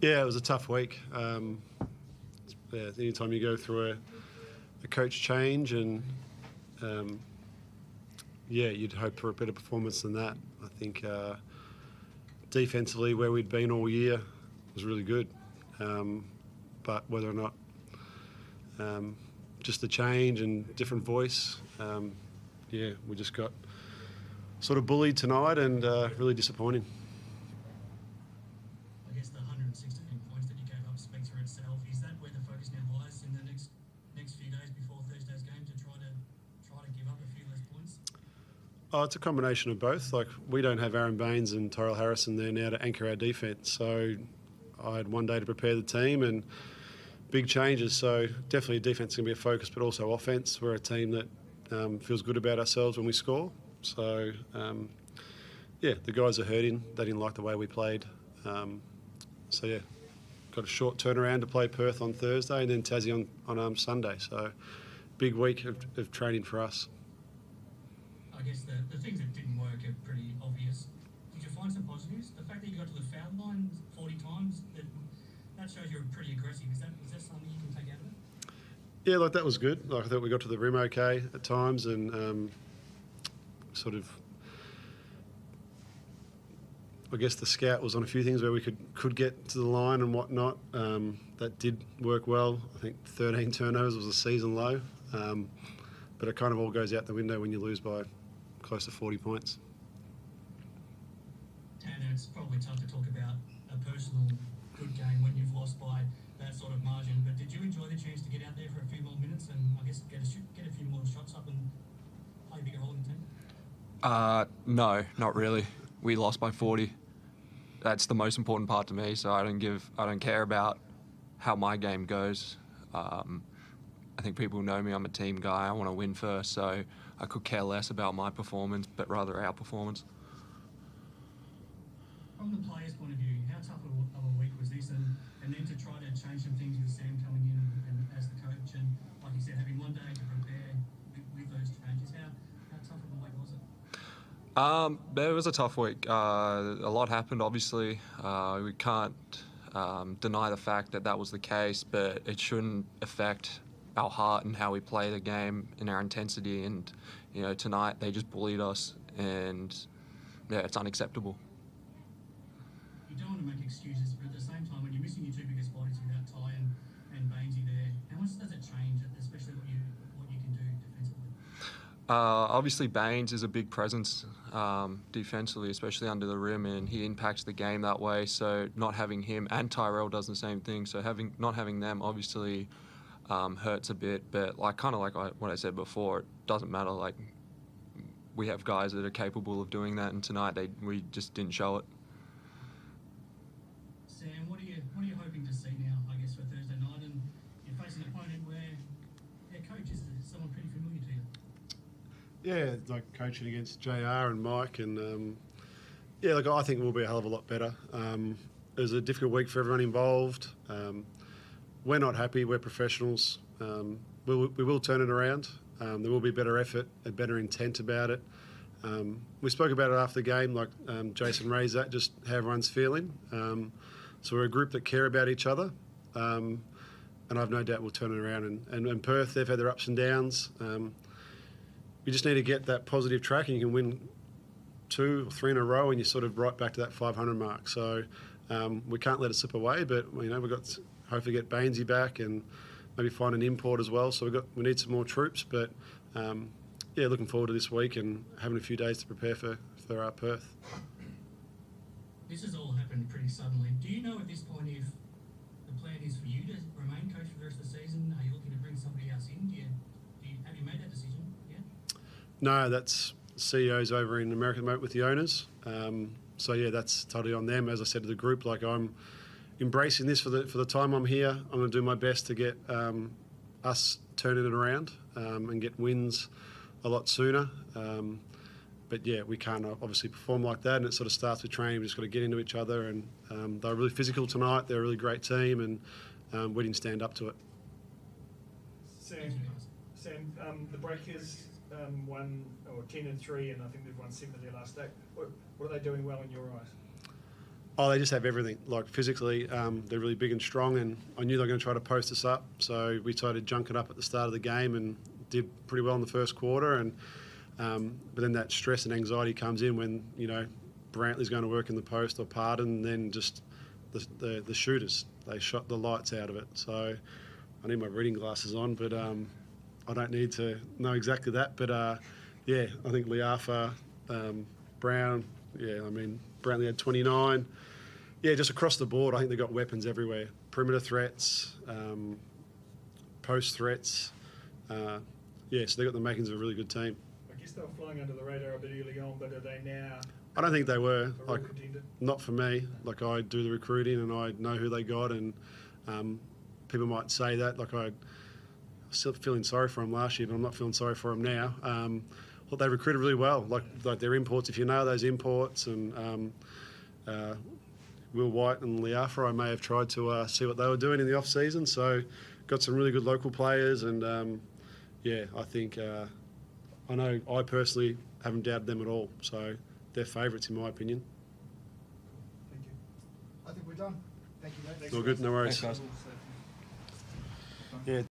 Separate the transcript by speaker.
Speaker 1: Yeah, it was a tough week. Yeah, anytime you go through a coach change and yeah, you'd hope for a better performance than that. I think defensively, where we'd been all year, was really good. But whether or not just the change and different voice, yeah, we just got sort of bullied tonight and really disappointing.
Speaker 2: I guess the 116 points that you gave up speaks for itself. Is that where the focus now lies in the next few days before Thursday's game to try to give up a few less points?
Speaker 1: Oh, it's a combination of both. Like, we don't have Aaron Baines and Tyrell Harrison there now to anchor our defence. So I had one day to prepare the team and big changes. So definitely defence is going to be a focus, but also offence. We're a team that feels good about ourselves when we score. So, yeah, the guys are hurting. They didn't like the way we played. So, yeah, got a short turnaround to play Perth on Thursday and then Tassie on Sunday. So, big week of training for us.
Speaker 2: I guess the things that didn't work are pretty obvious. Did you find some positives? The fact that you got to the foul line 40 times, that shows you're pretty aggressive. Is that something you can take out of it?
Speaker 1: Yeah, like, that was good. Like, I thought we got to the rim okay at times and sort of, I guess the scout was on a few things where we could get to the line and whatnot. That did work well. I think 13 turnovers was a season low. But it kind of all goes out the window when you lose by close to 40 points.
Speaker 2: Tanner, it's probably tough to talk about a personal good game when you've lost by that sort of margin, but did you enjoy the chance to get out there for a few more minutes and I guess get a few more shots up and play a bigger role in the team?
Speaker 3: No, not really. We lost by 40. That's the most important part to me, so I don't care about how my game goes. I think people know me, I'm a team guy, I want to win first, so I could care less about my performance, but rather our performance.
Speaker 2: From the players' point of view, how tough of a week was this, and then to try to change some things with Sam coming in and as the coach, and like you said, having one day to prepare with those changes, how tough of a week was it?
Speaker 3: It was a tough week. A lot happened, obviously. We can't deny the fact that was the case, but it shouldn't affect our heart and how we play the game and our intensity. And, you know, tonight they just bullied us, and yeah, it's unacceptable.
Speaker 2: You don't want to make excuses, but at the same time, when you're missing your two biggest bodies without Ty and Bainesy there, how much does it change, especially what you can do defensively?
Speaker 3: Obviously, Baines is a big presence defensively, especially under the rim, and he impacts the game that way. So not having him, and Tyrell does the same thing. So not having them obviously hurts a bit. But kind of like what I said before, it doesn't matter. Like, we have guys that are capable of doing that, and tonight we just didn't show it.
Speaker 2: Sam, what are you hoping to see now, I guess, for Thursday night? And you're facing an opponent where their coach is someone pretty familiar to you.
Speaker 1: Yeah, like coaching against JR and Mike, and yeah, like, I think we'll be a hell of a lot better. It was a difficult week for everyone involved. We're not happy. We're professionals. We will turn it around. There will be better effort, a better intent about it. We spoke about it after the game, like Jason raised that, just how everyone's feeling. So we're a group that care about each other, and I've no doubt we'll turn it around. And Perth, they've had their ups and downs. You just need to get that positive track, and you can win 2 or 3 in a row, and you're sort of right back to that 500 mark. So we can't let it slip away, but we've got to hopefully get Bainesy back and maybe find an import as well. So we need some more troops, but yeah, looking forward to this week and having a few days to prepare for Perth.
Speaker 2: This has all happened pretty suddenly. Do you know at this point if the plan is for you to remain coach for the rest of the season? Are you looking to bring somebody else in? Have you made that decision yet?
Speaker 1: No, that's CEOs over in America with the owners. So yeah, that's totally on them. As I said to the group, like, I'm embracing this for the time I'm here. I'm going to do my best to get us turning it around and get wins a lot sooner. But yeah, we can't obviously perform like that, and it sort of starts with training. We just got to get into each other, and they were really physical tonight. They're a really great team, and we didn't stand up to it.
Speaker 4: Sam, the Breakers won 10-3, and I think they've won 7 of their last 8. What are they doing well in your eyes?
Speaker 1: Oh, they just have everything. Like physically, they're really big and strong, and I knew they were going to try to post us up. So we tried to junk it up at the start of the game and did pretty well in the first quarter. And but then that stress and anxiety comes in when Brantley's going to work in the post or Pardon, and then just the shooters. They shot the lights out of it. So I need my reading glasses on, but I don't need to know exactly that. But yeah, I think Liafa, Brown. Yeah, I mean Brantley had 29. Yeah, just across the board, I think they've got weapons everywhere. Perimeter threats, post threats. Yeah, so they've got the makings of a really good team.
Speaker 4: I guess they were flying under the radar a bit early on, but are they now?
Speaker 1: I don't think they were.
Speaker 4: A real contender?
Speaker 1: Not for me. Like, I do the recruiting and I know who they got, and people might say that. Like, I was still feeling sorry for them last year, but I'm not feeling sorry for them now. Well, they recruited really well. Like their imports, if you know those imports, and Will White and Liafa, I may have tried to see what they were doing in the off season. So got some really good local players, and yeah, I think I know I personally haven't doubted them at all. So they're favourites in my opinion.
Speaker 5: Thank you. I think we're done. Thank you, mate.
Speaker 1: All good, no worries.
Speaker 3: Thanks, guys.
Speaker 1: Yeah.